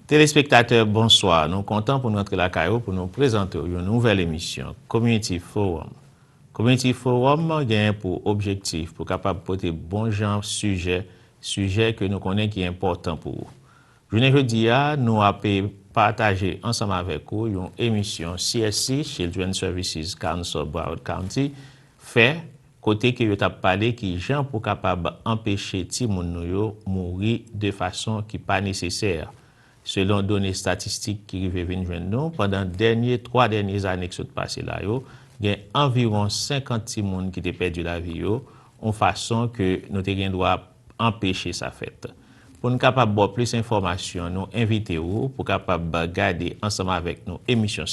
Téléspectateurs, bonsoir. Nous sommes contents pour notre la CAIO pour nous présenter une nouvelle émission, Community Forum. Community Forum a pour objectif pour capable porter bon genre sujet que nous connaissons qui est important pour vous. Jeudi, nous avons partagé ensemble avec vous une émission CSC, Children's Services Council Broward County, fait côté que vous avez parlé qui gens pour capable empêcher les gens de mourir de façon qui n'est pas nécessaire. Selon données statistiques qui viennent de nous, pendant les 3 dernières années qui sont passées là, il y a environ 50 personnes qui ont perdu la vie en façon que nous devons empêcher sa fête. Pour nous capable avoir plus d'informations, nous invitons pour capable regarder ensemble avec nous l'émission.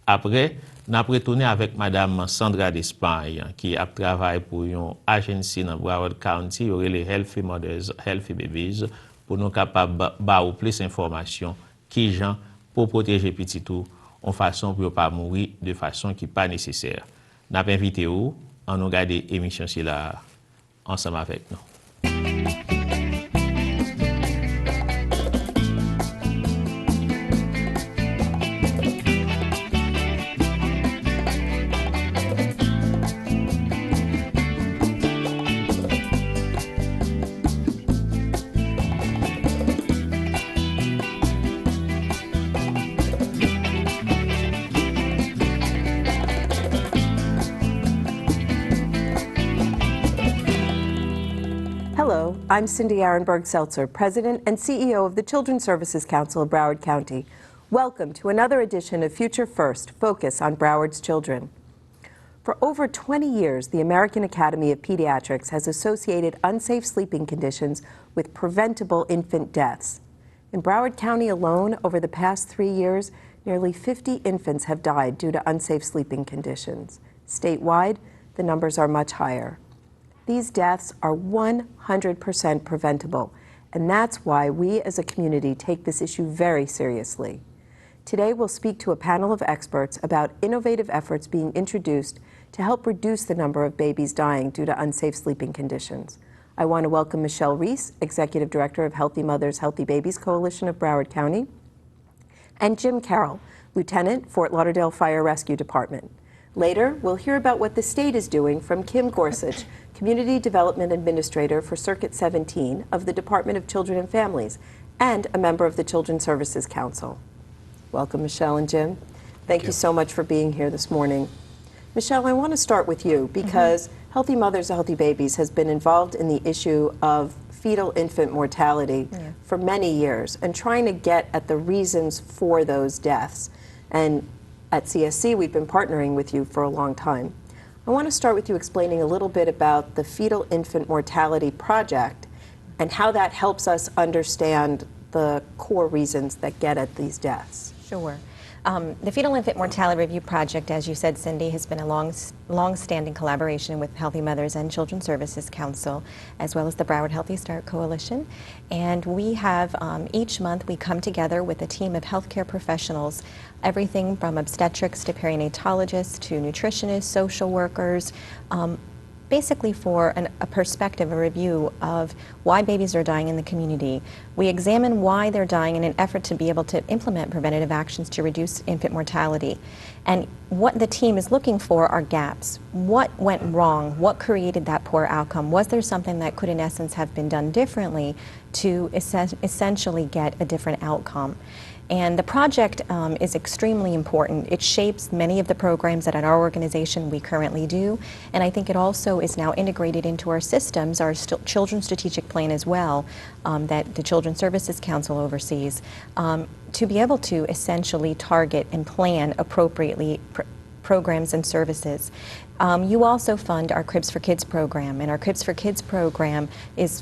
Après, nous avons retourné avec Madame Sandra d'Espagne qui a travaillé pour une agence dans Broward County, les Healthy Mothers, Healthy Babies, pour nous capables d'avoir plus d'informations qui gens pour protéger les petits tout en façon pour ne pas mourir de façon qui n'est pas nécessaire. Nous avons invité vous à nous regarder l'émission ensemble avec nous. Hello, I'm Cindy Arenberg-Seltzer, President and CEO of the Children's Services Council of Broward County. Welcome to another edition of Future First, Focus on Broward's Children. For over 20 years, the American Academy of Pediatrics has associated unsafe sleeping conditions with preventable infant deaths. In Broward County alone, over the past 3 years, nearly 50 infants have died due to unsafe sleeping conditions. Statewide, the numbers are much higher. These deaths are 100% preventable, and that's why we as a community take this issue very seriously. Today we'll speak to a panel of experts about innovative efforts being introduced to help reduce the number of babies dying due to unsafe sleeping conditions. I want to welcome Michelle Reese, Executive Director of Healthy Mothers, Healthy Babies Coalition of Broward County, and Jim Carroll, Lieutenant, Fort Lauderdale Fire Rescue Department. Later, we'll hear about what the state is doing from Kim Gorsuch, Community Development Administrator for Circuit 17 of the Department of Children and Families, and a member of the Children's Services Council. Welcome, Michelle and Jim. Thank you so much for being here this morning. Michelle, I want to start with you because Healthy Mothers, Healthy Babies has been involved in the issue of fetal infant mortality for many years and trying to get at the reasons for those deaths. And at CSC, we've been partnering with you for a long time. I want to start with you explaining a little bit about the Fetal Infant Mortality Project and how that helps us understand the core reasons that get at these deaths. Sure. The Fetal Infant Mortality Review Project, as you said, Cindy, has been a long-standing collaboration with Healthy Mothers and Children's Services Council, as well as the Broward Healthy Start Coalition. And we have, each month, we come together with a team of healthcare professionals, everything from obstetrics to perinatologists to nutritionists, social workers, basically for a perspective, a review of why babies are dying in the community. We examine why they're dying in an effort to be able to implement preventative actions to reduce infant mortality. And what the team is looking for are gaps. What went wrong? What created that poor outcome? Was there something that could, in essence, have been done differently to essentially get a different outcome? And the project is extremely important. It shapes many of the programs that at our organization we currently do, and I think it also is now integrated into our systems, our Children's Strategic Plan as well, that the Children's Services Council oversees, to be able to essentially target and plan appropriately programs and services. You also fund our Cribs for Kids program, and our Cribs for Kids program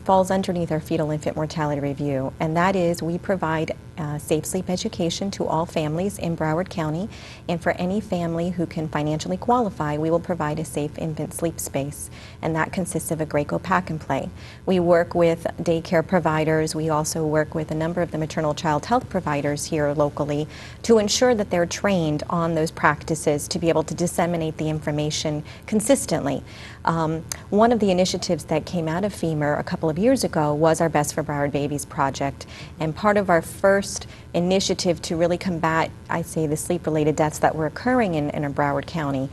falls underneath our Fetal Infant Mortality Review, and that is we provide safe sleep education to all families in Broward County, and for any family who can financially qualify, we will provide a safe infant sleep space, and that consists of a Graco pack and play. We work with daycare providers. We also work with a number of the maternal child health providers here locally to ensure that they're trained on those practices to be able to disseminate the information consistently. One of the initiatives that came out of FEMA a couple of years ago was our Best for Broward Babies project, and part of our first first initiative to really combat, I say, the sleep-related deaths that were occurring in Broward County.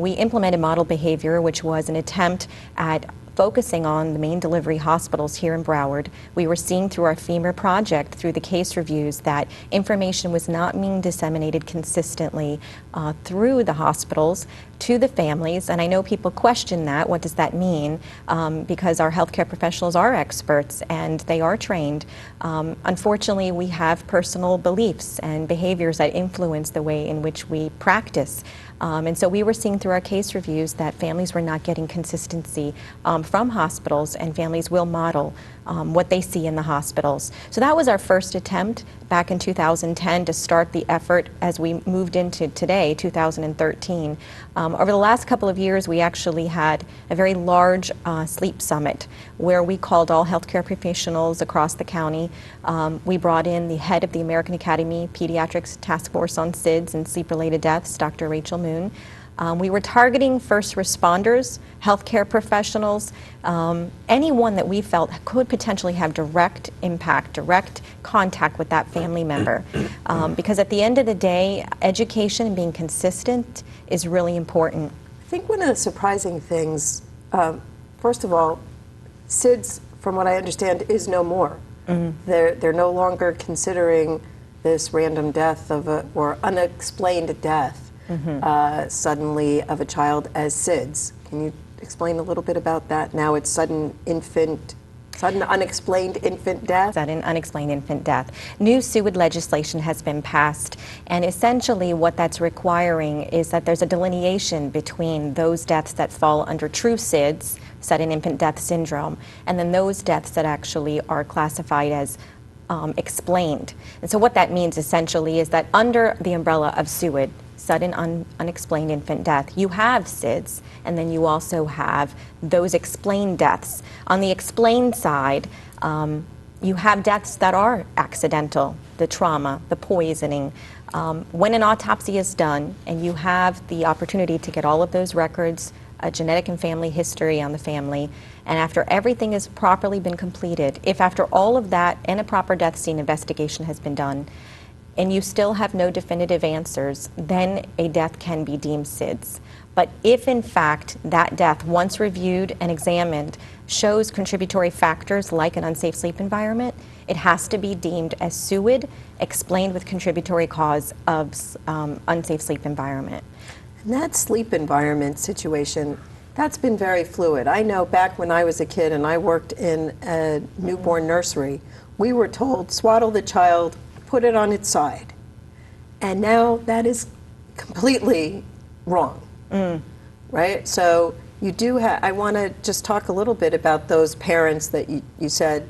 We implemented model behavior, which was an attempt at focusing on the main delivery hospitals here in Broward. We were seeing through our FEMA project, through the case reviews, that information was not being disseminated consistently through the hospitals to the families. And I know people question that. What does that mean? Because our healthcare professionals are experts and they are trained. Unfortunately, we have personal beliefs and behaviors that influence the way in which we practice. And so we were seeing through our case reviews that families were not getting consistency from hospitals, and families will model what they see in the hospitals. So that was our first attempt back in 2010 to start the effort as we moved into today, 2013. Over the last couple of years, we actually had a very large sleep summit where we called all healthcare professionals across the county. We brought in the head of the American Academy Pediatrics Task Force on SIDS and Sleep-Related Deaths, Dr. Rachel Moon. We were targeting first responders, healthcare professionals, anyone that we felt could potentially have direct impact, direct contact with that family member. Because at the end of the day, education and being consistent is really important. I think one of the surprising things, first of all, SIDS, from what I understand, is no more. They're no longer considering this random death or unexplained death suddenly of a child as SIDS. Can you explain a little bit about that? Now it's sudden unexplained infant death? Sudden unexplained infant death. New SUID legislation has been passed, and essentially what that's requiring is that there's a delineation between those deaths that fall under true SIDS, sudden infant death syndrome, and then those deaths that actually are classified as explained. And so what that means essentially is that under the umbrella of SUID, sudden unexplained infant death, you have SIDS, and then you also have those explained deaths. On the explained side, you have deaths that are accidental, the trauma, the poisoning. When an autopsy is done and you have the opportunity to get all of those records, a genetic and family history on the family, and after everything has properly been completed, if after all of that and a proper death scene investigation has been done, and you still have no definitive answers, then a death can be deemed SIDS. But if in fact that death, once reviewed and examined, shows contributory factors like an unsafe sleep environment, it has to be deemed as SUID, explained with contributory cause of unsafe sleep environment. And that sleep environment situation, that's been very fluid. I know back when I was a kid and I worked in a newborn nursery, we were told, swaddle the child, put it on its side. And now that is completely wrong, right? So you do have, I want to just talk a little bit about those parents that you said,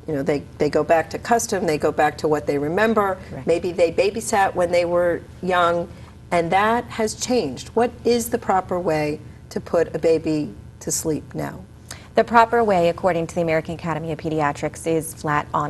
you know, they go back to custom, they go back to what they remember. Correct. Maybe they babysat when they were young, and that has changed. What is the proper way to put a baby to sleep now? The proper way, according to the American Academy of Pediatrics, is flat on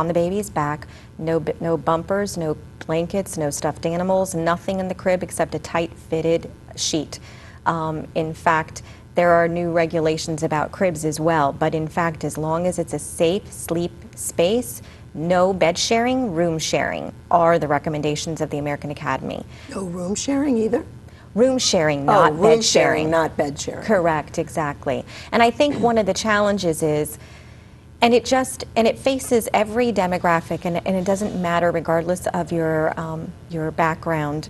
the baby's back, no bumpers, no blankets, no stuffed animals, nothing in the crib except a tight-fitted sheet. In fact, there are new regulations about cribs as well, but in fact, as long as it's a safe sleep space, no bed sharing, room sharing are the recommendations of the American Academy. No room sharing either? Room sharing, not room bed sharing. Not bed sharing. Correct, exactly. And I think one of the challenges is, and it faces every demographic, and it doesn't matter regardless of your background.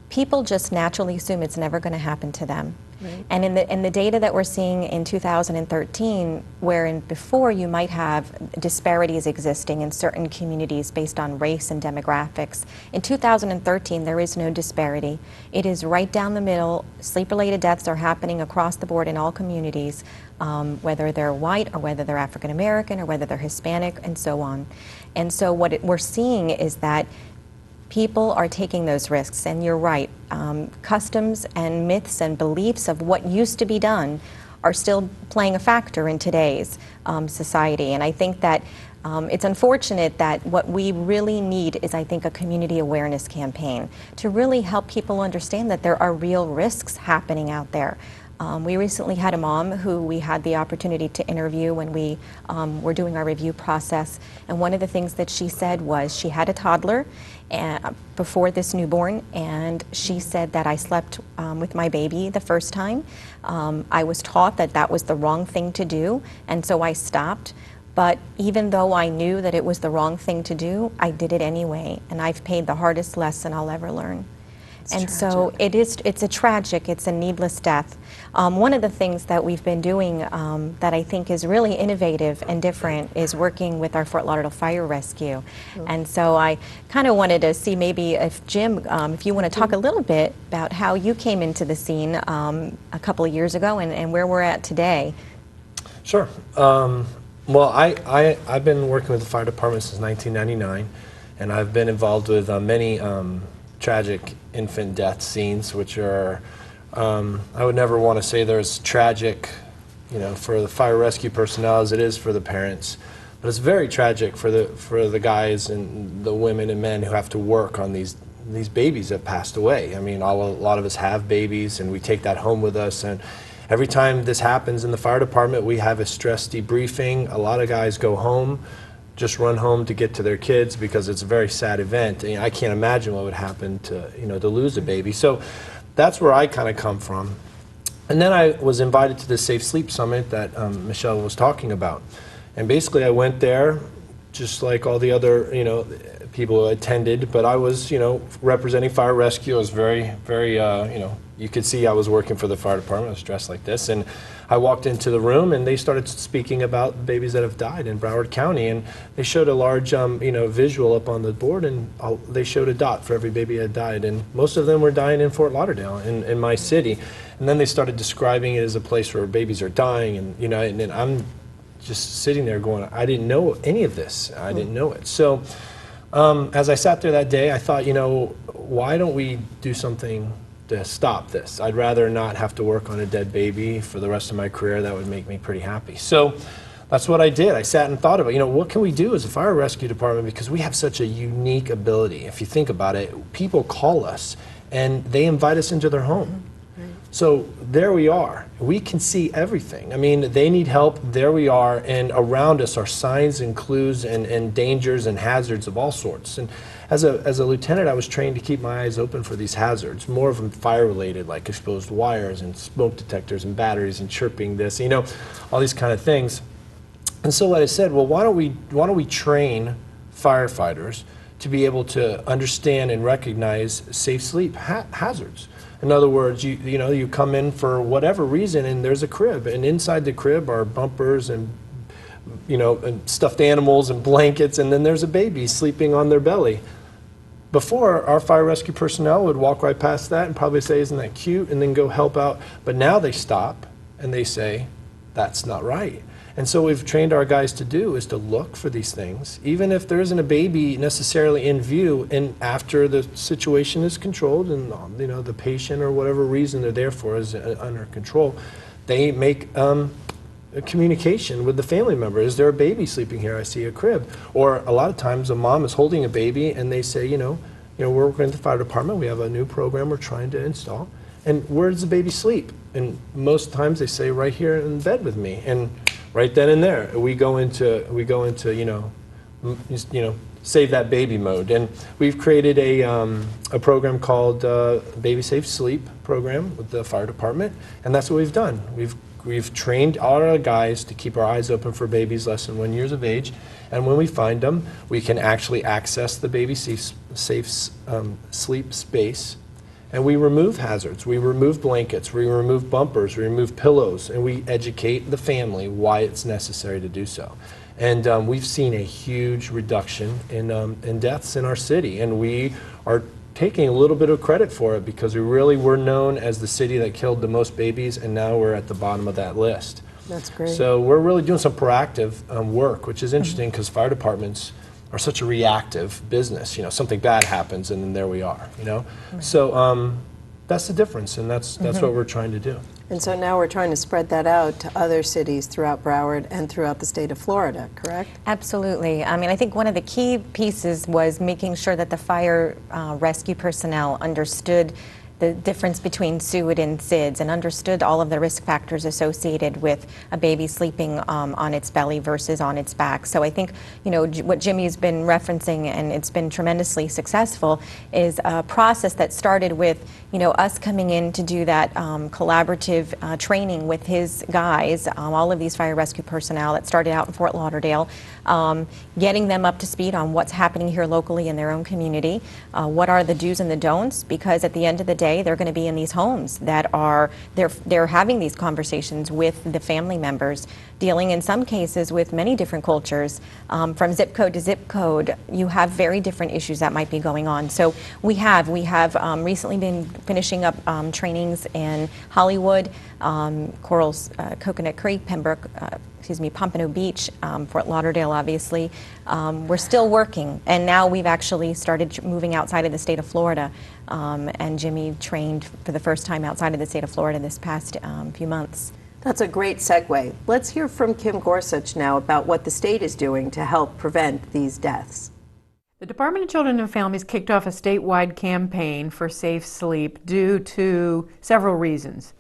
People just naturally assume it's never going to happen to them. Right. And in the data that we're seeing in 2013, wherein before you might have disparities existing in certain communities based on race and demographics, in 2013 there is no disparity. It is right down the middle. Sleep-related deaths are happening across the board in all communities, whether they're white or whether they're African American or whether they're Hispanic and so on. And so what we're seeing is that people are taking those risks, and you're right. Customs and myths and beliefs of what used to be done are still playing a factor in today's society. And I think that it's unfortunate that what we really need is, I think, a community awareness campaign to really help people understand that there are real risks happening out there. We recently had a mom who we had the opportunity to interview when we were doing our review process, and one of the things that she said was she had a toddler before this newborn, and she said that I slept with my baby the first time. I was taught that that was the wrong thing to do, and so I stopped. But even though I knew that it was the wrong thing to do, I did it anyway, and I've paid the hardest lesson I'll ever learn. And so it's a tragic, it's a needless death. One of the things that we've been doing that I think is really innovative and different is working with our Fort Lauderdale Fire Rescue. And so I kind of wanted to see maybe if Jim, if you want to talk a little bit about how you came into the scene a couple of years ago and where we're at today. Sure. Well, I've been working with the fire department since 1999, and I've been involved with many tragic infant death scenes, which are, I would never want to say they're as tragic, for the fire rescue personnel as it is for the parents, but it's very tragic for the guys and the women and men who have to work on these babies that passed away. I mean, a lot of us have babies, and we take that home with us, and every time this happens in the fire department, we have a stress debriefing. A lot of guys go home, just run home to get to their kids because it's a very sad event. I can't imagine what would happen to lose a baby. So that's where I kind of come from. And then I was invited to the Safe Sleep Summit that Michelle was talking about. And basically I went there just like all the other people who attended, but I was representing fire rescue. I was very, very, you could see I was working for the fire department. I was dressed like this, and I walked into the room and they started speaking about babies that have died in Broward County, and they showed a large visual up on the board, and they showed a dot for every baby that died, and most of them were dying in Fort Lauderdale, in my city. And then they started describing it as a place where babies are dying, and and I'm just sitting there going, I didn't know any of this. I didn't know it. So as I sat there that day, I thought, why don't we do something to stop this? I'd rather not have to work on a dead baby for the rest of my career. That would make me pretty happy. So that's what I did. I sat and thought about, what can we do as a fire rescue department, because we have such a unique ability. If you think about it, people call us and they invite us into their home. So there we are. We can see everything. I mean, they need help. There we are. And around us are signs and clues and dangers and hazards of all sorts. And as a lieutenant, I was trained to keep my eyes open for these hazards, more of them fire-related, like exposed wires and smoke detectors and batteries and chirping this, all these kind of things. And so I said, well, why don't we train firefighters to be able to understand and recognize safe sleep hazards? In other words, you come in for whatever reason and there's a crib, and inside the crib are bumpers and and stuffed animals and blankets, and then there's a baby sleeping on their belly. Before, our fire rescue personnel would walk right past that and probably say, isn't that cute, and then go help out. But now they stop and they say, that's not right. And so what we've trained our guys to do is to look for these things, even if there isn't a baby necessarily in view, and after the situation is controlled and the patient or whatever reason they're there for is under control, they make a communication with the family member. Is there a baby sleeping here? I see a crib. Or a lot of times a mom is holding a baby and they say, we're working at the fire department, we have a new program we're trying to install, and where does the baby sleep? And most times they say, right here in bed with me. And right then and there, we go into save that baby mode. And we've created a program called Baby Safe Sleep program with the fire department, and that's what we've done. We've trained all our guys to keep our eyes open for babies less than 1 year of age, and when we find them, we can actually access the baby safe sleep space. And we remove hazards, we remove blankets, we remove bumpers, we remove pillows, and we educate the family why it's necessary to do so. And we've seen a huge reduction in deaths in our city, and we are taking a little bit of credit for it because we really were known as the city that killed the most babies, and now we're at the bottom of that list. That's great. So we're really doing some proactive work, which is interesting because fire departments are such a reactive business. Something bad happens and then there we are, Right. So that's the difference, and that's what we're trying to do. And so now we're trying to spread that out to other cities throughout Broward and throughout the state of Florida, correct? Absolutely. I mean, I think one of the key pieces was making sure that the fire rescue personnel understood the difference between SUID and SIDS and understood all of the risk factors associated with a baby sleeping on its belly versus on its back. So I think, what Jimmy's been referencing, and it's been tremendously successful, is a process that started with, us coming in to do that collaborative training with his guys, all of these fire rescue personnel that started out in Fort Lauderdale, getting them up to speed on what's happening here locally in their own community, what are the do's and the don'ts, because at the end of the day, they're going to be in these homes that are, they're having these conversations with the family members, dealing in some cases with many different cultures. From zip code to zip code, you have very different issues that might be going on. So we have recently been finishing up trainings in Hollywood, Corals, Coconut Creek, Pembroke, Pompano Beach, Fort Lauderdale, obviously. We're still working, and now we've actually started moving outside of the state of Florida, and Jimmy trained for the first time outside of the state of Florida this past few months. That's a great segue. Let's hear from Kim Gorsuch now about what the state is doing to help prevent these deaths. The Department of Children and Families kicked off a statewide campaign for safe sleep due to several reasons.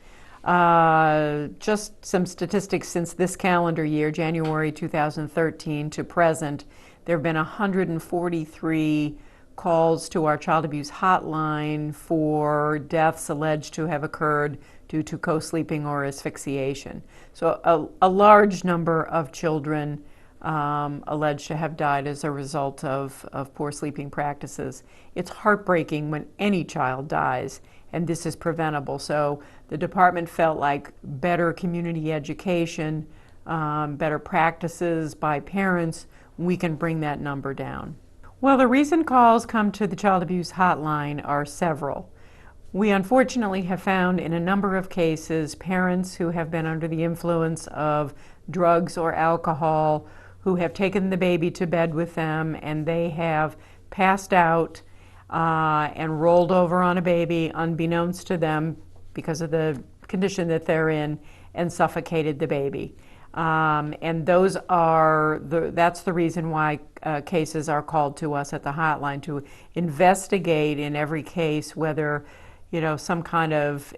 Just some statistics since this calendar year, January 2013 to present, there have been 143 calls to our child abuse hotline for deaths alleged to have occurred due to co-sleeping or asphyxiation. So a large number of children alleged to have died as a result of poor sleeping practices. It's heartbreaking when any child dies, and this is preventable. So the department felt like better community education, better practices by parents, we can bring that number down. Well, the reason calls come to the child abuse hotline are several. We unfortunately have found in a number of cases parents who have been under the influence of drugs or alcohol who have taken the baby to bed with them, and they have passed out and rolled over on a baby unbeknownst to them because of the condition that they're in, and suffocated the baby. And that's the reason why cases are called to us at the hotline, to investigate in every case whether some kind of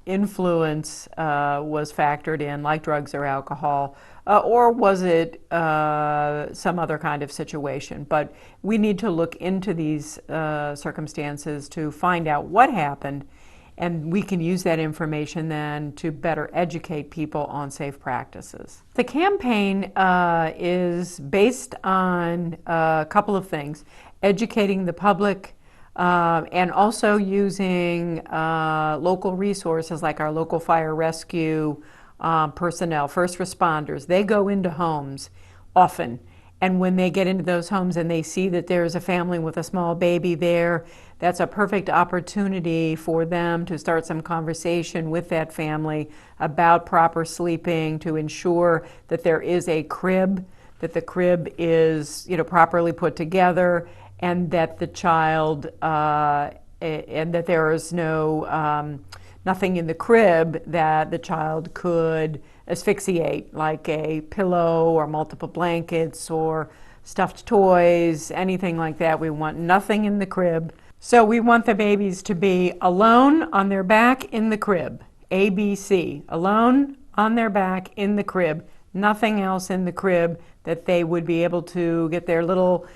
influence was factored in, like drugs or alcohol, or was it some other kind of situation. But we need to look into these circumstances to find out what happened, and we can use that information then to better educate people on safe practices. The campaign is based on a couple of things: educating the public, and also using local resources like our local fire rescue personnel, first responders. They go into homes often, and when they get into those homes and they see that there's a family with a small baby there, that's a perfect opportunity for them to start some conversation with that family about proper sleeping, to ensure that there is a crib, that the crib is properly put together, and that the child, and that there is nothing in the crib that the child could asphyxiate, like a pillow or multiple blankets or stuffed toys, anything like that. We want nothing in the crib. So we want the babies to be alone on their back in the crib, ABC, alone on their back in the crib, nothing else in the crib that they would be able to get their little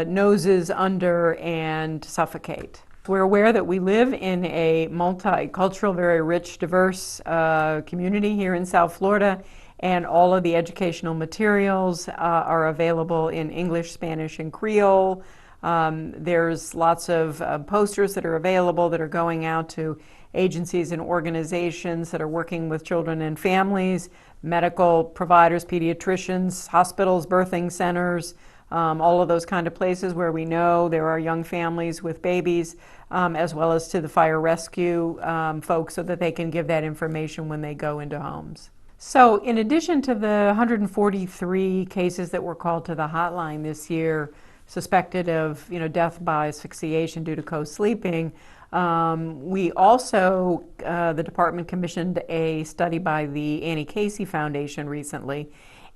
noses under and suffocate. We're aware that we live in a multicultural, very rich, diverse community here in South Florida, and all of the educational materials are available in English, Spanish, and Creole. There's lots of posters that are available that are going out to agencies and organizations that are working with children and families, medical providers, pediatricians, hospitals, birthing centers, all of those kind of places where we know there are young families with babies, as well as to the fire rescue folks, so that they can give that information when they go into homes. So in addition to the 143 cases that were called to the hotline this year, suspected of death by asphyxiation due to co-sleeping, we also, the department commissioned a study by the Annie Casey Foundation recently,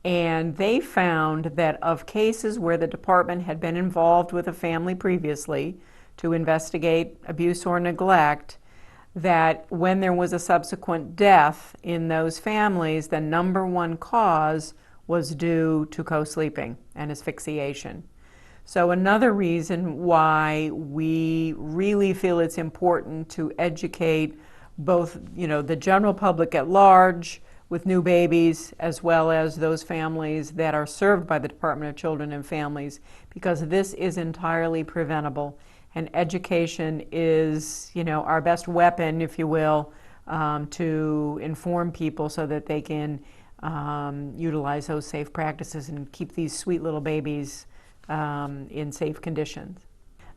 and they found that of cases where the department had been involved with a family previously, to investigate abuse or neglect, that when there was a subsequent death in those families, the number one cause was due to co-sleeping and asphyxiation. So another reason why we really feel it's important to educate both, the general public at large with new babies, as well as those families that are served by the Department of Children and Families, because this is entirely preventable. And education is, our best weapon, if you will, to inform people so that they can utilize those safe practices and keep these sweet little babies in safe conditions.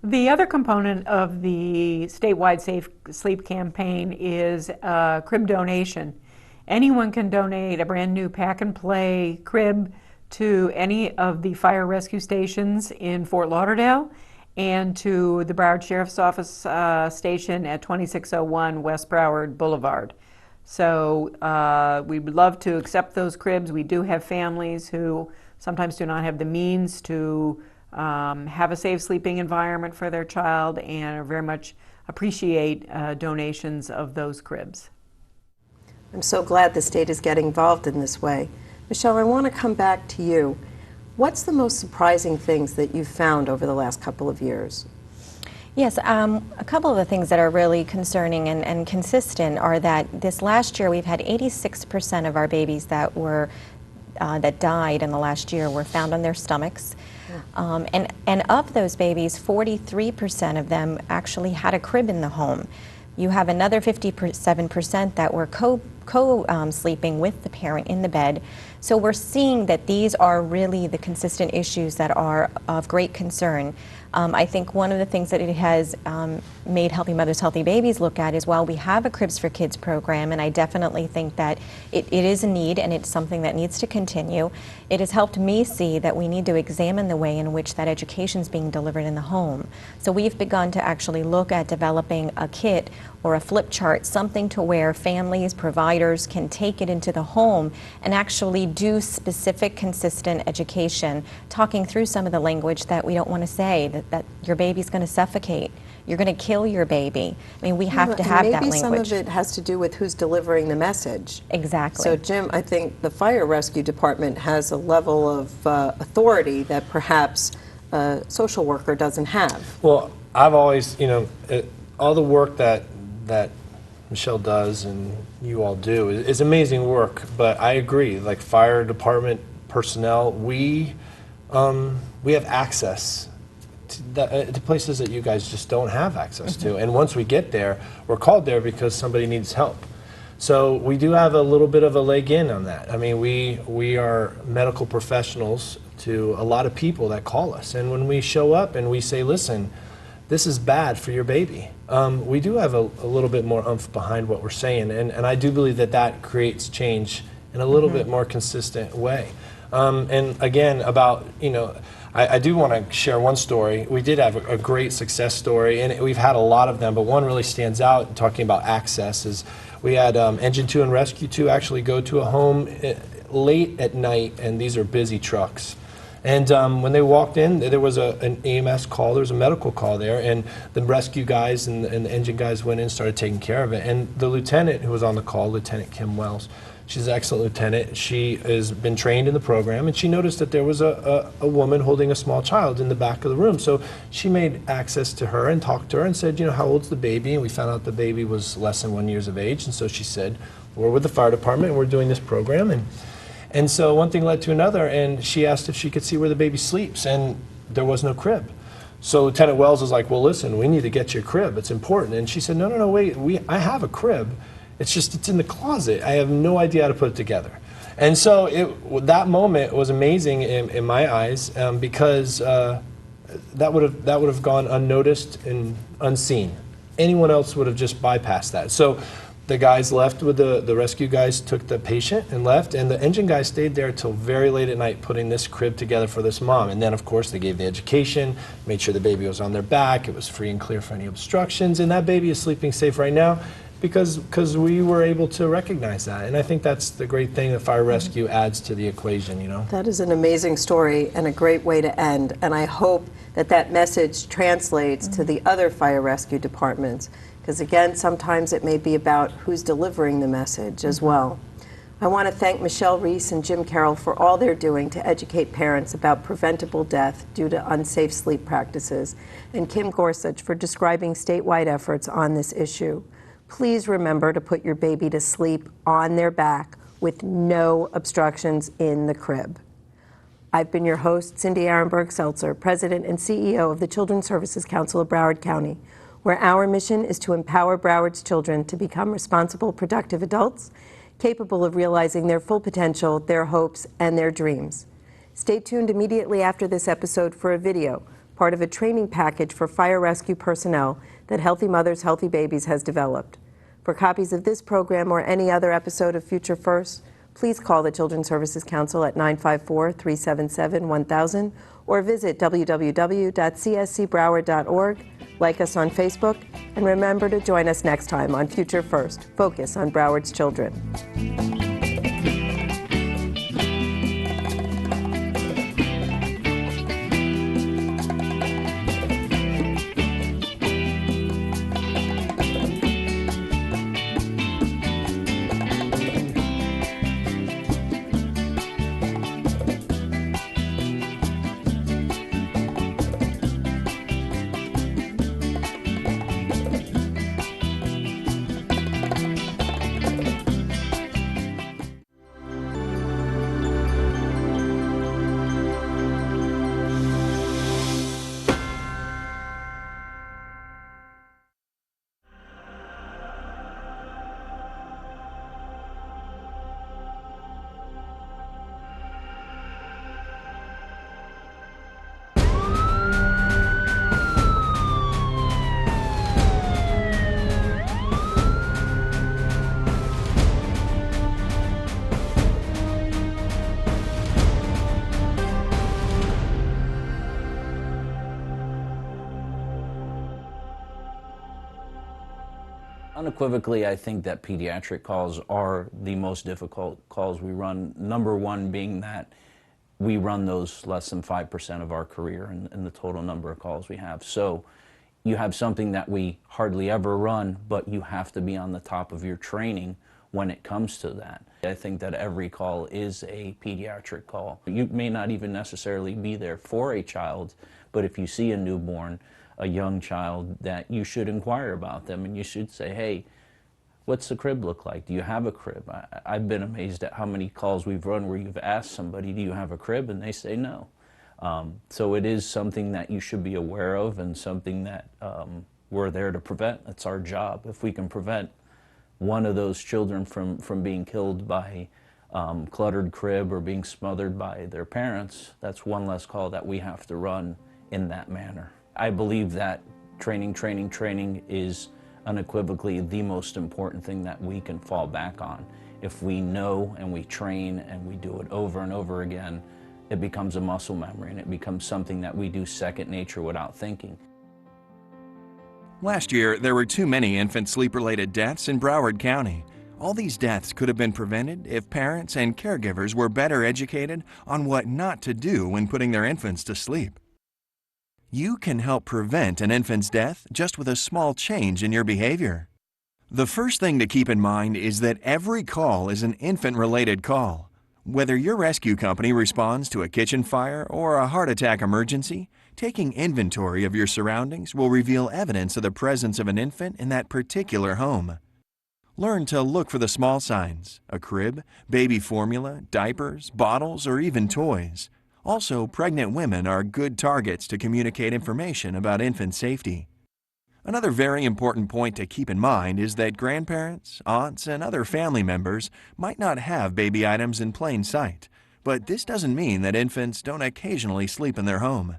The other component of the statewide Safe Sleep campaign is crib donation. Anyone can donate a brand new pack and play crib to any of the fire rescue stations in Fort Lauderdale and to the Broward Sheriff's Office station at 2601 West Broward Boulevard. So we would love to accept those cribs. We do have families who sometimes do not have the means to have a safe sleeping environment for their child and very much appreciate donations of those cribs. I'm so glad the state is getting involved in this way. Michelle, I want to come back to you. What's the most surprising things that you've found over the last couple of years? Yes, a couple of the things that are really concerning and consistent are that this last year we've had 86% of our babies that were that died in the last year were found on their stomachs. And of those babies, 43% of them actually had a crib in the home. You have another 57% that were co-sleeping with the parent in the bed. So we're seeing that these are really the consistent issues that are of great concern. I think one of the things that it has made Healthy Mothers, Healthy Babies look at is, while we have a Cribs for Kids program, and I definitely think that it is a need and it's something that needs to continue, it has helped me see that we need to examine the way in which that education is being delivered in the home. So we've begun to actually look at developing a kit or a flip chart, something to where families, providers can take it into the home and actually do specific, consistent education, talking through some of the language that we don't want to say, that your baby's going to suffocate, you're going to kill your baby. I mean, we have to have that language. Maybe some of it has to do with who's delivering the message. Exactly. So, Jim, I think the fire rescue department has a level of authority that perhaps a social worker doesn't have. Well, I've always, all the work that Michelle does and you all do is amazing work, but I agree, like fire department personnel, we have access to places that you guys just don't have access to. And once we get there, we're called there because somebody needs help. So we do have a little bit of a leg in on that. I mean, we are medical professionals to a lot of people that call us. And when we show up and we say, listen, this is bad for your baby, we do have a little bit more oomph behind what we're saying. And I do believe that that creates change in a little bit more consistent way. And again, about, I do want to share one story. We did have a great success story, and we've had a lot of them, but one really stands out talking about access is we had Engine 2 and Rescue 2 actually go to a home late at night, and these are busy trucks. And when they walked in, there was an EMS call, there was a medical call there, and the rescue guys and the engine guys went in and started taking care of it. And the lieutenant who was on the call, Lieutenant Kim Wells, she's an excellent lieutenant. She has been trained in the program, and she noticed that there was a woman holding a small child in the back of the room. So she made access to her and talked to her and said, how old's the baby? And we found out the baby was less than 1 year of age. And so she said, we're with the fire department and we're doing this program. And so one thing led to another, and she asked if she could see where the baby sleeps, and there was no crib. So Lieutenant Wells was like, well, listen, we need to get you a crib. It's important. And she said, no, wait, I have a crib. It's in the closet. I have no idea how to put it together. And so that moment was amazing in my eyes, because that would have gone unnoticed and unseen. Anyone else would have just bypassed that. So the guys left with the rescue guys, took the patient and left, and the engine guys stayed there till very late at night putting this crib together for this mom. And then, of course, they gave the education, made sure the baby was on their back, it was free and clear for any obstructions, and that baby is sleeping safe right now. because we were able to recognize that. And I think that's the great thing that fire rescue adds to the equation, you know. That is an amazing story and a great way to end. And I hope that that message translates to the other fire rescue departments. Because again, sometimes it may be about who's delivering the message as well. I want to thank Michelle Reese and Jim Carroll for all they're doing to educate parents about preventable death due to unsafe sleep practices, and Kim Gorsuch for describing statewide efforts on this issue. Please remember to put your baby to sleep on their back with no obstructions in the crib. I've been your host, Cindy Arenberg-Seltzer, President and CEO of the Children's Services Council of Broward County, where our mission is to empower Broward's children to become responsible, productive adults, capable of realizing their full potential, their hopes, and their dreams. Stay tuned immediately after this episode for a video, part of a training package for fire rescue personnel that Healthy Mothers, Healthy Babies has developed. For copies of this program or any other episode of Future First, please call the Children's Services Council at 954-377-1000 or visit www.cscbroward.org, like us on Facebook, and remember to join us next time on Future First, Focus on Broward's Children. Unequivocally, I think that pediatric calls are the most difficult calls we run. Number one being that we run those less than 5% of our career in the total number of calls we have. So you have something that we hardly ever run, but you have to be on the top of your training when it comes to that. I think that every call is a pediatric call. You may not even necessarily be there for a child, but if you see a newborn, a young child, that you should inquire about them and you should say, hey, what's the crib look like? Do you have a crib? I've been amazed at how many calls we've run where you've asked somebody, do you have a crib? And they say no. So it is something that you should be aware of and something that we're there to prevent. It's our job. If we can prevent one of those children from being killed by cluttered crib or being smothered by their parents, that's one less call that we have to run in that manner. I believe that training is unequivocally the most important thing that we can fall back on. If we know and we train and we do it over and over again, it becomes a muscle memory and it becomes something that we do second nature without thinking. Last year, there were too many infant sleep-related deaths in Broward County. All these deaths could have been prevented if parents and caregivers were better educated on what not to do when putting their infants to sleep. You can help prevent an infant's death just with a small change in your behavior. The first thing to keep in mind is that every call is an infant-related call. Whether your rescue company responds to a kitchen fire or a heart attack emergency, taking inventory of your surroundings will reveal evidence of the presence of an infant in that particular home. Learn to look for the small signs: a crib, baby formula, diapers, bottles, or even toys. Also, pregnant women are good targets to communicate information about infant safety. Another very important point to keep in mind is that grandparents, aunts, and other family members might not have baby items in plain sight, but this doesn't mean that infants don't occasionally sleep in their home.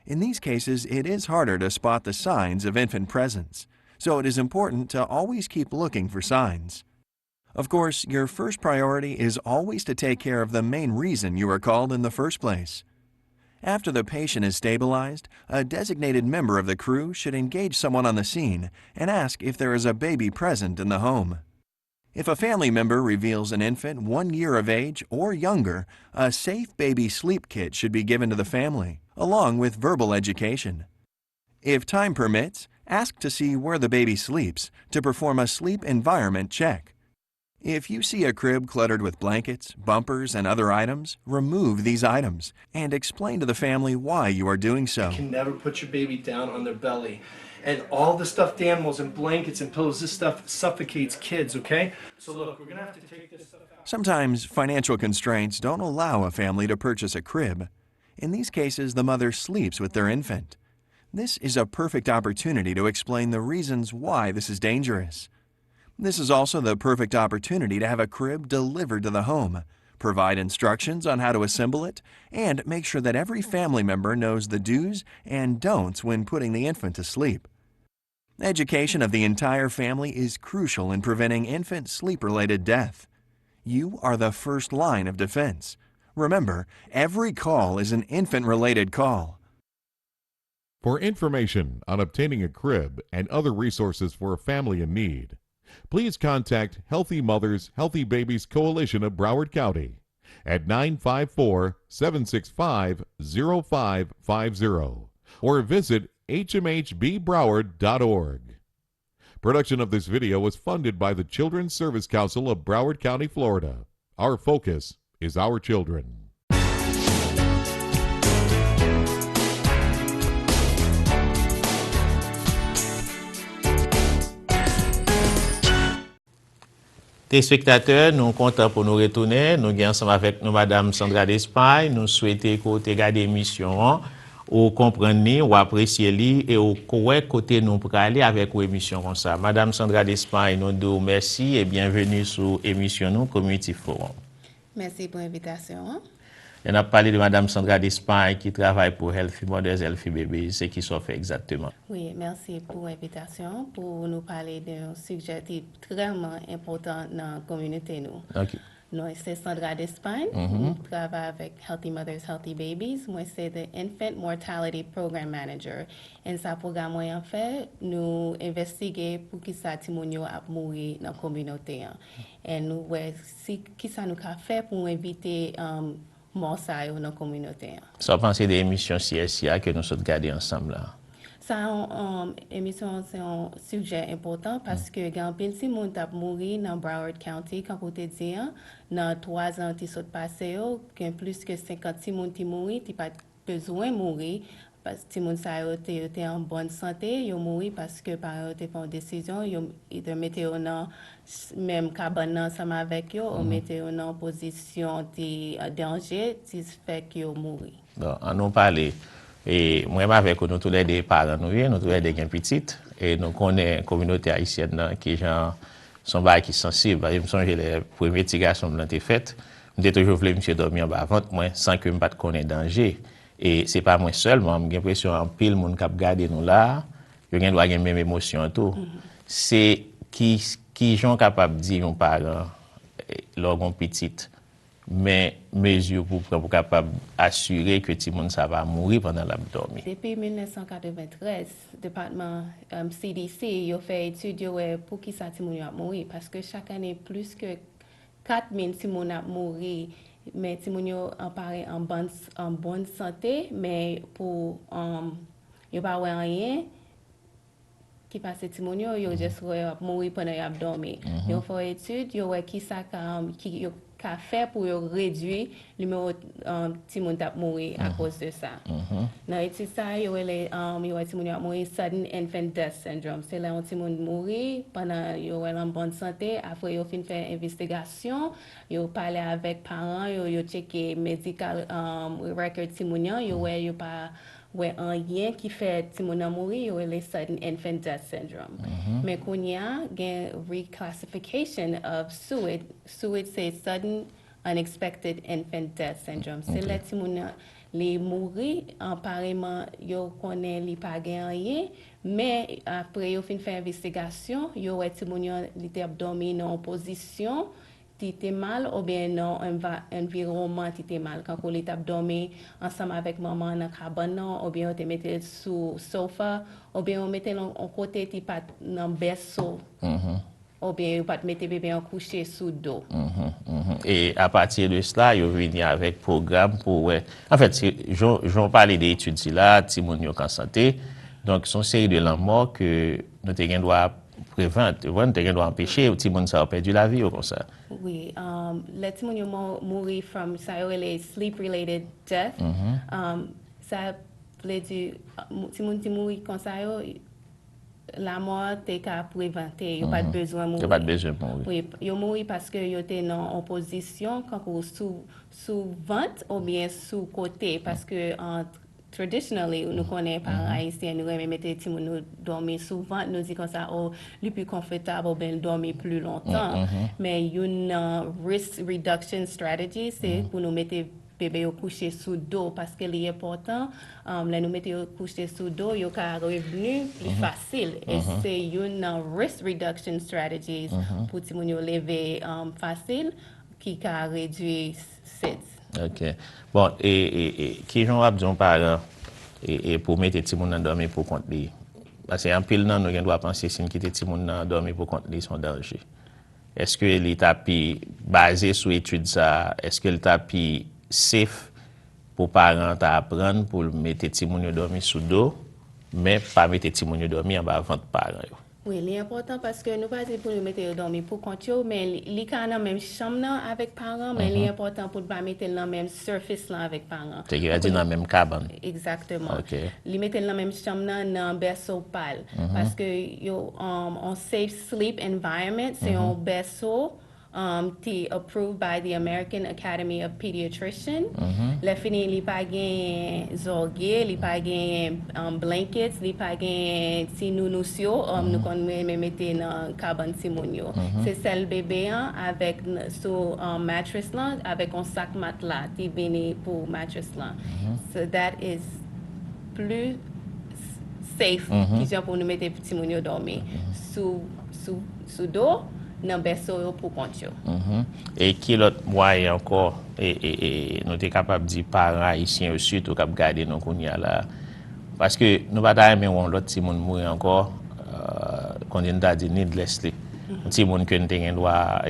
In these cases, it is harder to spot the signs of infant presence, so it is important to always keep looking for signs. Of course, your first priority is always to take care of the main reason you were called in the first place. After the patient is stabilized, a designated member of the crew should engage someone on the scene and ask if there is a baby present in the home. If a family member reveals an infant 1 year of age or younger, a safe baby sleep kit should be given to the family, along with verbal education. If time permits, ask to see where the baby sleeps to perform a sleep environment check. If you see a crib cluttered with blankets, bumpers, and other items, remove these items and explain to the family why you are doing so. You can never put your baby down on their belly. And all the stuffed animals and blankets and pillows, this stuff suffocates kids, okay? So look, we're gonna have to take this stuff out. Sometimes financial constraints don't allow a family to purchase a crib. In these cases, the mother sleeps with their infant. This is a perfect opportunity to explain the reasons why this is dangerous. This is also the perfect opportunity to have a crib delivered to the home, provide instructions on how to assemble it, and make sure that every family member knows the do's and don'ts when putting the infant to sleep. Education of the entire family is crucial in preventing infant sleep-related death. You are the first line of defense. Remember, every call is an infant-related call. For information on obtaining a crib and other resources for a family in need, please contact Healthy Mothers, Healthy Babies Coalition of Broward County at 954-765-0550 or visit hmhbbroward.org. Production of this video was funded by the Children's Service Council of Broward County, Florida. Our focus is our children. Téléspectateurs, nous sommes contents pour nous retourner. Nous sommes ensemble avec nous, Madame Sandra Despagne. Nous souhaitons que vous regardez l'émission, ou comprendre, ou apprécier, et au correct côté nous pour aller avec l'émission comme ça. Madame Sandra Despagne, nous vous merci et bienvenue sur l'émission nous, Community Forum. Merci pour l'invitation. On a parlé de Madame Sandra Despagne qui travaille pour Healthy Mothers, Healthy Babies. C'est qui ça fait exactement? Oui, merci pour l'invitation pour nous parler d'un sujet très important dans la communauté. Okay. Nous, c'est Sandra Despagne. Nous travaillons avec Healthy Mothers, Healthy Babies. Moi, c'est the Infant Mortality Program Manager. Et ce programme, moi, en fait, nous investiguons pour qui ça timonio a mourir dans la communauté. Et nous, si qui ça nous a fait pour éviter morts dans la communauté. Ça pensez des émissions CSIA que nous sommes regardées ensemble là? Ça, émission, c'est un sujet important parce que quand si moun tap mouri dans Broward County, quand vous te dit, dans 3 ans qui sont passés, qu'il y a plus que 50 moun qui mouri, qui pas besoin de mourir parce que moun sa était en bonne santé, yo mouri parce que par eux te font décision, yo te mettent dans même cabane ensemble avec yo, on mettait en position de danger, qui fait que yo mouri. Bon, on nous parle. Et moi, avec nous, tous les deux parents, nous tous les deux petites, et nous connaissons la communauté haïtienne qui sont qui sensibles. Je me souviens les premières investigations que j'ai faites, j'ai toujours voulu me dormir avant moi sans que je ne connaisse danger. Et ce n'est pas moi seulement, j'ai l'impression que pile de monde qui regarde nous là, je dois avoir la même émotion tout. C'est qui sont capables de dire aux parents, leurs petites, mais mesures pour capable assurer que tout le monde ça va mourir pendant l'abdomen. Depuis 1993, le département CDC a fait étude pour qui ça tout le monde a mourir parce que chaque année plus que 4000 tout le monde a mourir, mais tout le monde apparaît en bonne santé, mais pour y pas rien qui passe tout le monde yo juste mourir pendant l'abdomen. Ils ont fait étude, yo qui ça qui qu'a fait pour réduire le numéro de monde qui mourir à cause de ça. Dans l'étude ça, il y a ti moun mourir sudden infant death syndrome. C'est là où ti moun mourir pendant yo en bonne santé, après yo fin faire investigation, yo parler avec parents, yo checker medical record ti moun yo pas rien qui fait ti moun mourir, yo le sudden infant death syndrome. Mais qu'on y a reclassification of SUID. SUID c'est sudden unexpected infant death syndrome. C'est là ti moun les mourir apparemment yo connaît li pas rien, mais après yo fin faire investigation, yo ti moun li te abdomen en position ti te mal ou bien non environnement ti te mal. Quand on est dormi ensemble avec maman dans cabane ou bien on te mette sous sofa ou bien on mette en côté ti pas dans berceau. Ou bien on pas mettre bébé en coucher sous dos. Et à partir de cela, ils viennent avec programme pour ouais. En fait, j'en parlais des études là, Timon yo en santé. Donc son série de la mort que nous te doit prévenir, nous te doit empêcher ou Timon ça a perdu la vie ou comme ça. Oui, les timon yo mourir from sleep related death. Ça veut dire timon ti mourir comme ça yo la mort t'es qu'à préventer, y a pas de besoin mourir. Y a pas de besoin mourir. Oui, yo mourir parce que yo t'es en opposition quand ou sous ventre ou bien sous côté parce que traditionally nous connaissons par haïtien nous aimons mettre timon nous dormir souvent nous dit comme ça oh le plus confortable ou bien dormir plus longtemps mais une risk reduction strategy c'est pour nous mettre bébé au coucher sous dos parce que c'est important là nous mettons au coucher sous dos yo ka revenu plus facile et c'est une risk reduction strategies pour ti moun yo lever facile qui ka réduire SIDS. OK. Bon et qui j'en dit un parent et pour mettre ti moun nan dormir pour compte li parce que en pile nan nous doit penser si quitter ti moun nan dormir pour compte li son danger. Est-ce que l'état basé sur étude ça est-ce que l'état safe pour parents apprendre pour mettre ti moun yo dormir sous dos mais pas mettre ti moun yo dormir en bas ventre parents yo. Oui, c'est important parce que nous pas dire pour nous mettre dormir pour compte mais li ka dans même chambre avec parents mais c'est important pour pas mettre dans même surface là avec parents. C'est qu'il a dit dans même cabane. Exactement. OK. Li mettre dans même chambre dans berceau pâle parce que yo on safe sleep environment c'est un berceau approved by the American Academy of Pediatricians. Le fini li pa gen zorge, li pa gen blankets, li pa gen ti nounous yo, nous kon mette dans cabane ti moun yo. C'est celle bébé avec sous mattress là avec un sac matelas ti bini pour mattress là. So that is plus safe qui pour nous mettre petit moun yo dormir sous dos dans berceau pour compte yo. Et qui l'autre moyen encore et nous sommes capables de dire parents haïtiens aussi tout cap garder nos kounya là parce que nous pas aimer on l'autre ti moun mourir encore qu'on dit needlessly. Ti moun que nous doit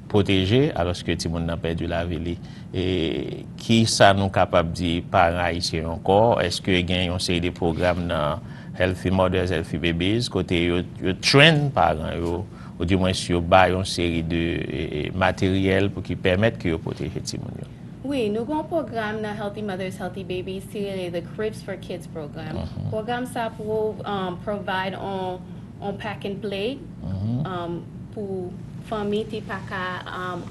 protéger alors que ti moun n'a perdu la vie et qui ça nous capable de dire parents haïtiens encore est-ce que gagne une série de programmes dans Healthy Mothers Healthy Babies côté yo train parents yo ou du moins sur une série de matériel pour qui permettent que vous protégez les gens. Oui, nous avons un programme dans Healthy Mothers, Healthy Babies, c'est le Cribs for Kids programme. Le programme ça pour provide un pack and play pour famille qui pas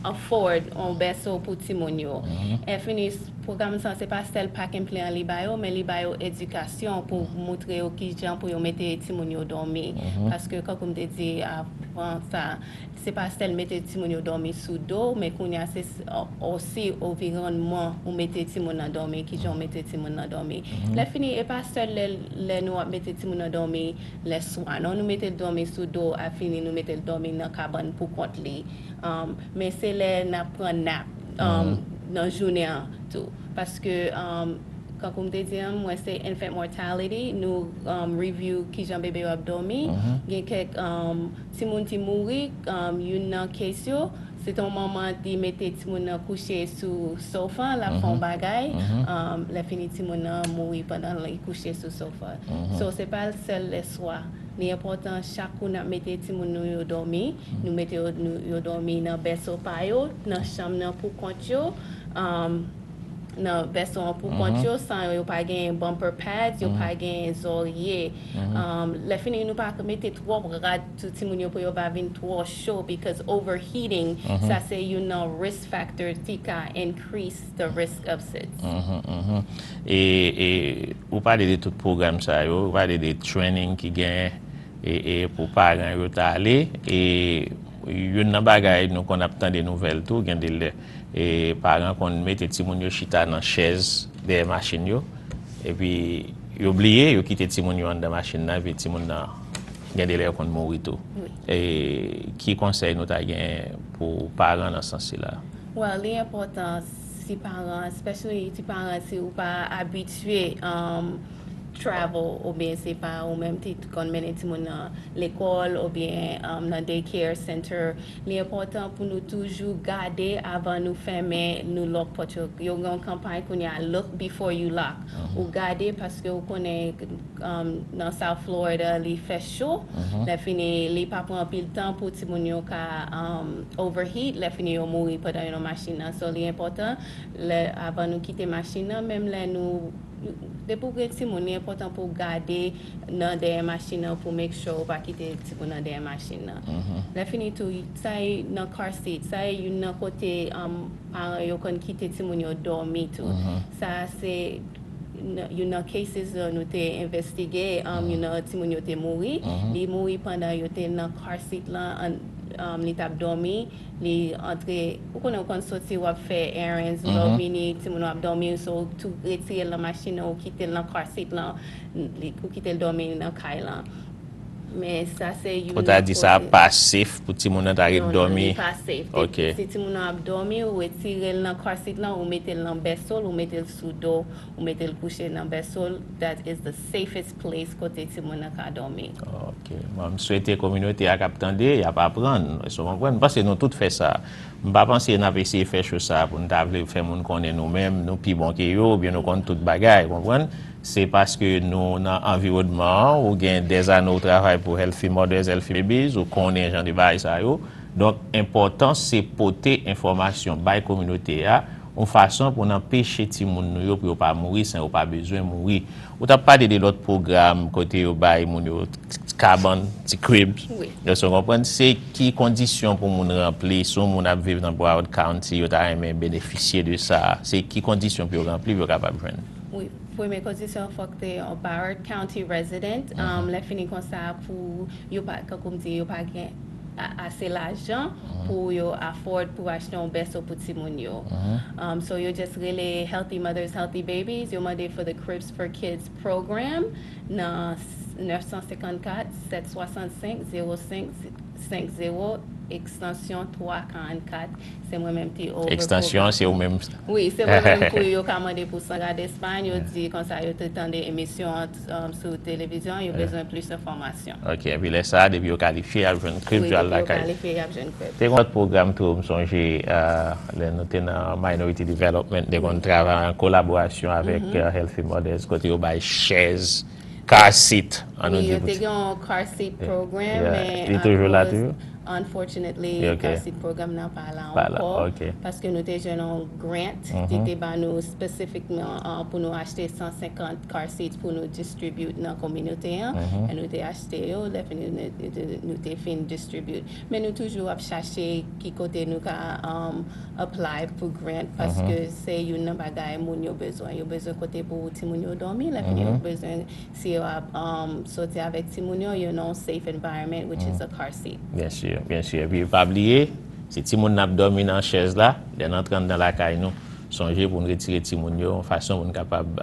afford un berceau pour timonio. Et fini programme ça c'est pas tel pack and play en libayo mais libayo éducation pour montrer aux gens pour mettre timonio dormir parce que comme je dit avant ça c'est pas tel mettre timonio dormir sous dos mais qu'on y a c'est aussi environnement où mettre timonio dormir qui gens mettre timonio dormir. La fini et pas seul les nous mettre timonio dormir les soirs non nous mettre dormir sous dos à fini nous mettre dormir dans cabane pour compte li mais c'est les n'a prendre nap dans journée tout parce que quand on te dit moi c'est infant mortality nous review qui j'en bébé abdomi il y a quelques si mon ti mourir une question c'est un moment de mettre ti mon coucher sous sofa la fond bagay la fini ti mon mourir pendant la coucher sous sofa so c'est pas seul le soir. C'est important chaque fois nous mettre ti moun yo dormi, nous mettre yo dormi dans berceau pa yo, dans chambre pour compte yo, dans berceau pour compte yo sans yo pas gain bumper pads, yo pas gain oreiller. La fini nous pas mettre trop rad ti moun yo pour yo va venir trop chaud because overheating ça c'est risk factor qui can increase the risk of SIDS. Et vous parlez de tout programme ça yo, vous parlez de training qui gagne et pour parents yo aller et une bagay nous qu'on attend des nouvelles tout gagne de et parents qu'on mette ti moun yo chita dans chaise des machines yo et puis yo oublié yo quitter ti moun yo dans machine là puis ti moun gen de lè kon mouri tou. Et ki conseil nou ta gen pou parents dans ce sens-là? Well, l'important si parents, especially si parents si ou pas habitué travel ou bien c'est pas ou même ti kon mène ti moun nan l'école ou bien nan daycare center, l'important pour nous toujours garder avant nous fermer nous lock pot yo gon campagne qu'on y a look before you lock. Ou garder parce que ou connaît dans South Florida li fait chaud, la fini li pa prend pile temps pour ti moun yo ka overheat, la fini yo mouri pendant une machine. So l'important avant nous quitter machine même là nous depuis que ti moun est important pour garder dans des machines pour make sure pas quitter ti moun dans des machines. La fini tout ça dans car seat, ça y dans côté parents yo kon quitter ti moun yo dormi tout. Ça c'est you know cases nous t'ai investigué you know ti moun yo t'ai mouri, li mouri pendant yo t'ai dans car seat là li tap dormi, li entre ou kon sorti ou fait errands ou vini ti moun ap dormi so tout retirer la machine ou quitter dans car seat là, li ou quitter dormi dans kay là. Mais ça c'est you. On t'a dit ça pas safe pour ti moun t'arrive dormi. Pas safe. OK. Si ti moun ap dormi ou retirer dans car seat là ou mettre dans berceau ou mettre sous dos ou mettre coucher dans berceau, that is the safest place côté ti moun ka dormi. OK. Moi me souhaiter communauté à cap tande, y a pas prendre. Vous comprenez parce que nous tout fait ça. M'pas penser n'a essayer faire chose ça pour nous t'avler faire moun connaît nous-mêmes, nous pi bon que yo, bien nous connaît toute bagaille, comprenez? C'est parce que nous dans environnement ou gain des années au travail pour healthy mothers, healthy babies ou connaît genre de bail ça yo. Donc important c'est porter information by communauté a en façon pour empêcher ti moun yo pour pas mourir sans pas besoin mourir. Ou t'as parlé de l'autre programme côté yo bail moun yo cabane, ti cribs. Oui. Donc vous comprenez c'est qui condition pour moun remplir son moun a vivre dans Broward County yo t'a aimé bénéficier de ça. C'est qui condition pour remplir pour capable joindre. Oui. Pour mes conditions, il faut que tu es un Broward County resident. Les fini comme ça pour yo pas comme dit yo pas assez l'argent pour yo afford pour acheter un berceau pour ti moun yo. So you just really healthy mothers, healthy babies. You mandé for the Cribs for Kids program na 954 765 0550 extension 344. C'est moi-même qui over. Extension, c'est ou même. Oui, c'est moi-même pour yo commandé pour Sangha d'Espagne. Yo dit comme ça, yo t'entend des émissions sur télévision. Yo besoin plus d'informations. OK, et puis là ça depuis yo qualifié à jeune crib Oui, à la depuis yo caille. qualifié à jeune crib. C'est un programme tout me songer les nous dans minority development de qu'on travaille en collaboration avec Healthy Mothers côté yo bay chaise car seat en nous Oui, dit. yo t'ai un car seat program mais il est toujours là toujours. Unfortunately, Yeah, okay. car seat programme n'a pas là Pas là, encore okay. parce que nous avons un grant qui était nous spécifiquement pour nous acheter 150 car seats pour nous distribuer dans la communauté et nous avons acheté nous avons fait distribuer mais nous toujours à chercher qui côté nous apply pour grant parce que c'est une bagaille moun yo besoin côté pour ti moun yo dormir la fin yo besoin si yo sortir avec ti moun yo you know safe environment which is a car seat. Bien sûr. Et puis, pas oublier, si ti moun n'a dormi dans chaise là, d'en entrer dans la caille nous, songer pour nous retirer ti moun yo, en façon pour nous capable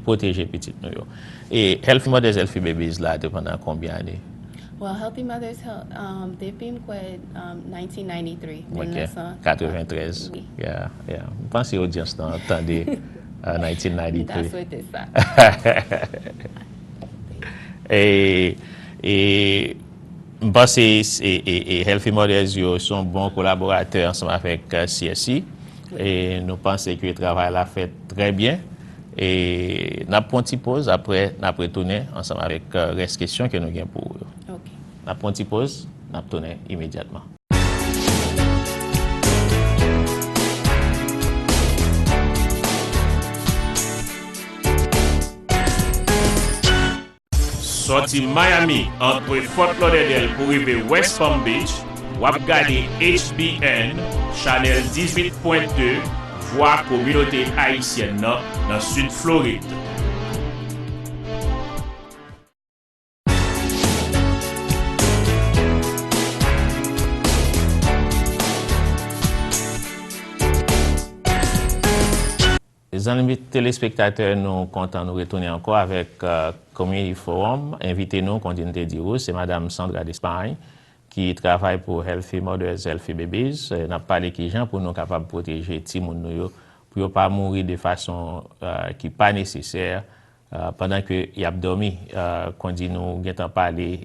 protéger petit nous yo. Et Healthy Mothers, Healthy Babies là, pendant combien d'années? Well, Healthy Mothers, depuis 1993. OK, 93. Oui. Yeah. Je pense que l'audience n'a entendu 1993. T'as souhaité ça. Et je pense que Healthy Mothers yo sont bons collaborateurs ensemble avec CSI. Et nous pensons que le travail l'a fait très bien. Et nous avons une petite pause, après nous allons retourner ensemble avec reste questions que nous avons pour eux. OK. Nous avons une petite pause, nous allons retourner immédiatement. Sorti Miami entre Fort Lauderdale pour arriver West Palm Beach, wap gade HBN, Channel 18.2, voix communauté haïtienne dans Sud Floride. Les amis téléspectateurs, nous contents de nous retourner encore avec Community Forum. Invité nous, continue de dire, c'est Madame Sandra d'Espagne qui travaille pour Healthy Mothers, Healthy Babies. N'a parlé qui gens pour nous capables de protéger les petits nous pour ne pas mourir de façon qui n'est pas nécessaire pendant que y a dormi. Quand dit nous avons parlé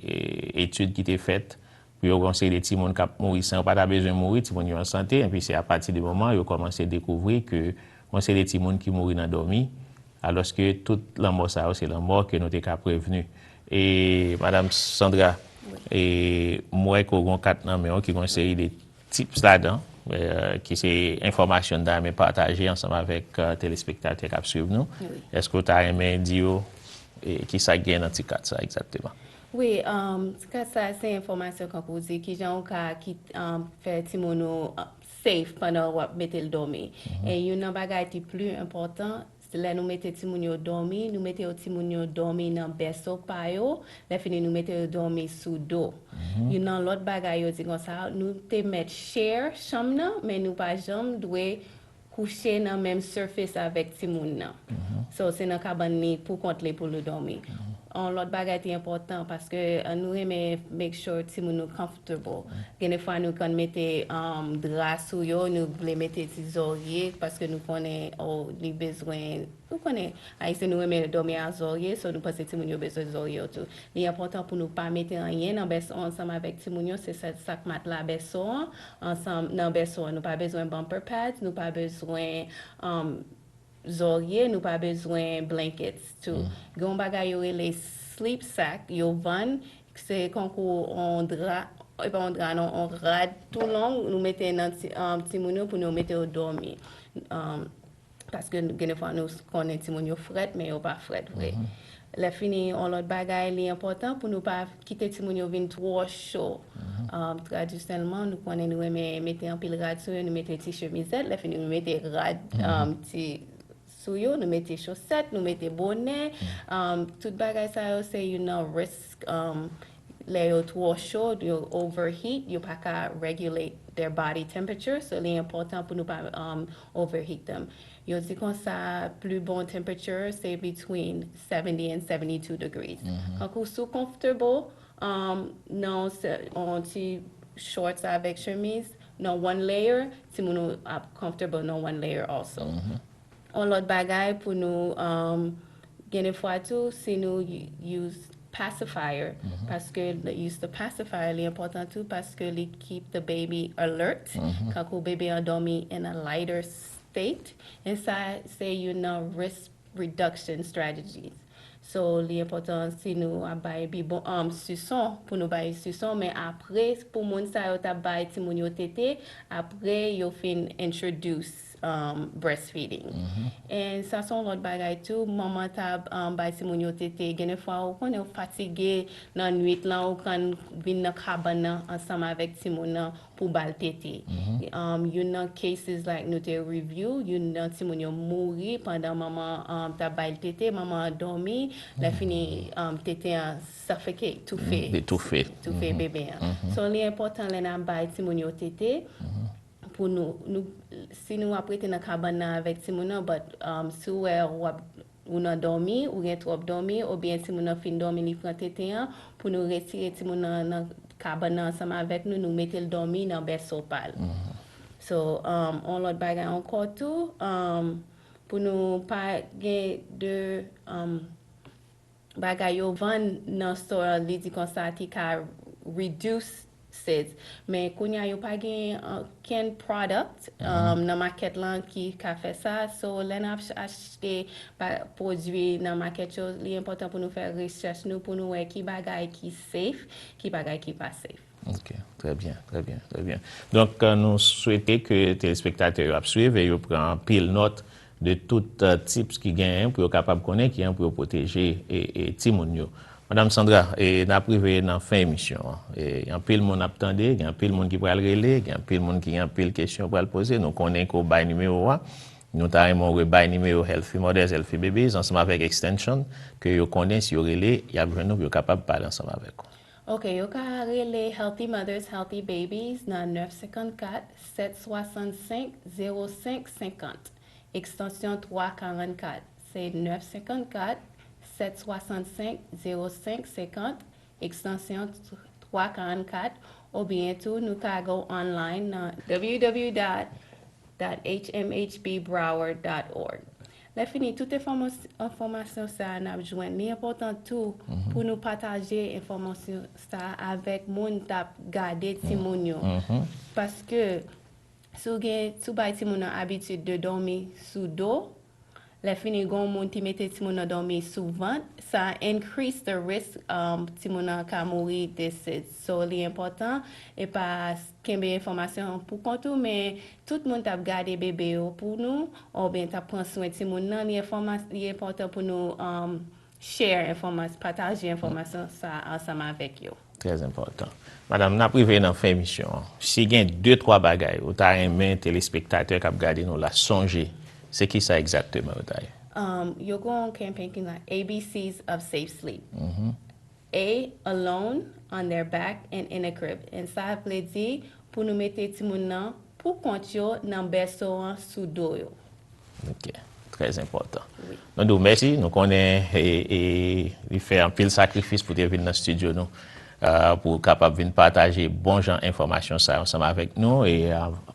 études qui étaient faites pour conseiller les petits qui mourir sans pas besoin de mourir, les petits en santé. Et puis c'est à partir du moment où ils ont commencé à découvrir que c'est les petits qui mourent dans dormi, alors que toute la mort, c'est la mort que nous avons prévenu. Et Madame Sandra, et moi, qui avons 4 ans, qui conseille des tips là-dedans, qui c'est information mais partager ensemble avec téléspectateurs qui suivent nous. Oui. Est-ce que tu as aimé dire qui ça gagne dans ce cas ça exactement? Oui, ça c'est information qu'on vous dit qui ont qui fait timono safe pendant qu'on mettre le dormir. Et une bagage qui plus important, c'est là nous mettons timono dormir, nous mettons timono dormir dans berceau pa yo, là fini nous mettons dormir sous dos. Une l'autre bagage yo dit comme ça, nous te mettre share chambre mais nous pas jamais doit coucher dans même surface avec timono. So c'est dans cabane pour contrôler pour le dormir. L'autre bagage est important parce que nous aimons make sure que nous sommes comfortable. Des fois, nous quand mettons drap sur eux, nous voulons mettre des oreillers parce que nous connaissons les besoins. Nous connaissons, haïtien nous aimons dormir à oreillers, so nous pensons que nous avons besoin d'oreillers tout. L'important pour nous pas mettre rien dans berceau ensemble avec Timounio, c'est ça que mat la berceau ensemble dans berceau. Nous pas besoin de bumper pads, nous pas besoin oreillers, nous pas besoin blankets tout. Gon bagay yo les sleep sack yo van, c'est quand on drap et pas on drap non on rad tout long nous mettons dans Timounio pour nous mettre au dormir. Parce que des fois nous connaissons Timounio fret mais yo pas fret vrai. La fini on l'autre bagay li important pour nous pas quitter Timounio vin trop chaud. Traditionnellement nous connaissons nous aimer mettre un pile rad sur nous mettre t chemisette, la fini nous mettre rad nous mettons chaussettes, nous mettons bonnet, tout bagay ça c'est risk les trop chaud, you overheat, you pas qu'à regulate their body temperature, so c'est important pour nous pas overheat them. Yo dit comme ça plus bon temperature c'est between 70 and 72 degrees. Quand vous êtes comfortable, non on petit shorts avec chemise, no one layer, si nous comfortable no one layer also. On l'autre bagaille pour nous gagner fois tout si nous use pacifier parce que use the pacifier est important tout parce que it keep the baby alert quand le bébé endormi in a lighter state et ça c'est risk reduction strategies. So l'important si nous abaye bon suçon pour nous bailler suçon mais après pour moun ça yo ta baye ti moun yo tété après yo fin introduce breastfeeding. Et ça sont l'autre bagay tout maman ta baye ti moun yo tété gene fois on est fatigué dans nuit là ou quand vinn dans cabane ensemble avec ti moun pour bal tété. Cases like nous te review, ti moun yo mouri pendant maman ta baye tété, maman dormi la fini tété suffocate tout fait bébé. So l'important là n'a baye ti moun yo tété pour nous si nous après dans cabane avec ti moun but si ou n'a dormi ou bien trop dormi ou bien si moun fin dormi li prend tété pour nous retirer ti moun dans cabane ensemble avec nous mettre le dormi dans berceau pâle. So on l'autre bagage encore tout pour nous pas de bagay yo van nan store li di kon sa ki ka reduce SIDS. Mais kounya yo pa gen ken product nan market lan ki ka fe sa. So len ap achete produit nan market yo, li important pour nous faire recherche nous pour nous ki bagay ki safe, ki bagay ki pas safe. Ok, très bien. Donc, nous souhaitons que les téléspectateurs suivent et ils prennent pile note de tout type qui gagne pour être capable de connaître, qui est pour protéger et Timounio. Madame Sandra, nous avons privé dans la fin de l'émission. Il y a un pile de monde attendait, il y a un pile de monde qui peut le relayer, il y a un pile de monde qui a un pile de questions pour le poser. Nous connaissons qu'au bail numéro 1. Nous avons un bail numéro Healthy Mothers, Healthy Babies, ensemble avec Extension, que vous connaissez, si vous relayez, il y a besoin de vous capable de parler ensemble avec vous. OK, yo ka relay Healthy Mothers, Healthy Babies dans 954 765 0550. extension 344. C'est 954 765 0550, extension 344, ou bien tout nous go online dans www.hmhbbroward.org. La fini, toute information ça n'a besoin. Ni important tout pour nous partager information ça avec moun tap garder timoun yo. Parce que si vous avez l'habitude de dormir sous dos, la fini gon moun ti mette timoun dormir sous ventre, ça increase the risk timoun ka mourir de so li important et pas kembe information pour kontou mais tout moun tap garder bébé yo pour nous ou bien tap prend soin timoun nan li important pour nous share information, partager information ça ensemble avec yo. Très important. Madame, n'a privé dans fin émission. Si il y a 2-3 bagailles, ou t'as un téléspectateur qui a regardé nous la songer, c'est qui ça exactement? You go on campaign like ABCs of safe sleep. A, alone, on their back, and in a crib. And ça veut dire pour nous mettre timoun nan pour konti nan berceau sous dos yo. OK. Très important. Oui. Nous merci. Nous connaissons et fait un pile sacrifice pour venir dans le studio nous. Pour capable de partager bon genre information ça ensemble avec nous et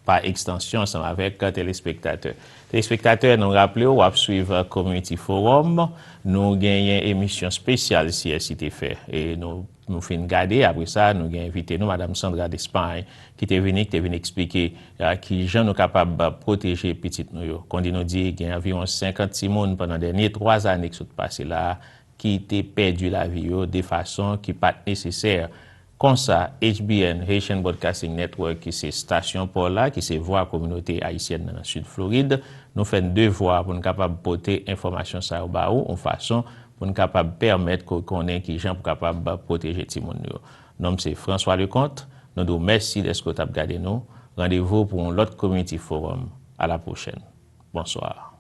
par extension ensemble avec téléspectateurs. Téléspectateurs, nous rappelons ou suivre Community Forum, nous gagnons une émission spéciale ici à Cité Fait et nous finissons garder après ça nous avons invité nous madame Sandra d'Espagne qui est venue expliquer qui gens nous capables de protéger petite nous. Quand nous dit qu'il y a environ 50 personnes pendant les dernières 3 années qui sont passées là qui étaient perdu la vie de façon qui pas nécessaire. Comme ça, HBN, Haitian Broadcasting Network, qui c'est station pour là, qui c'est voix communauté haïtienne dans le sud Floride, nous faisons devoir pour nous capables porter information ça au bas en façon pour nous capables permettre qu'on ait qui gens pour capable protéger tout le monde. Nom c'est François Lecomte. Nous vous merci d'être que vous avez regardé nous. Rendez-vous pour l'autre community forum. À la prochaine. Bonsoir.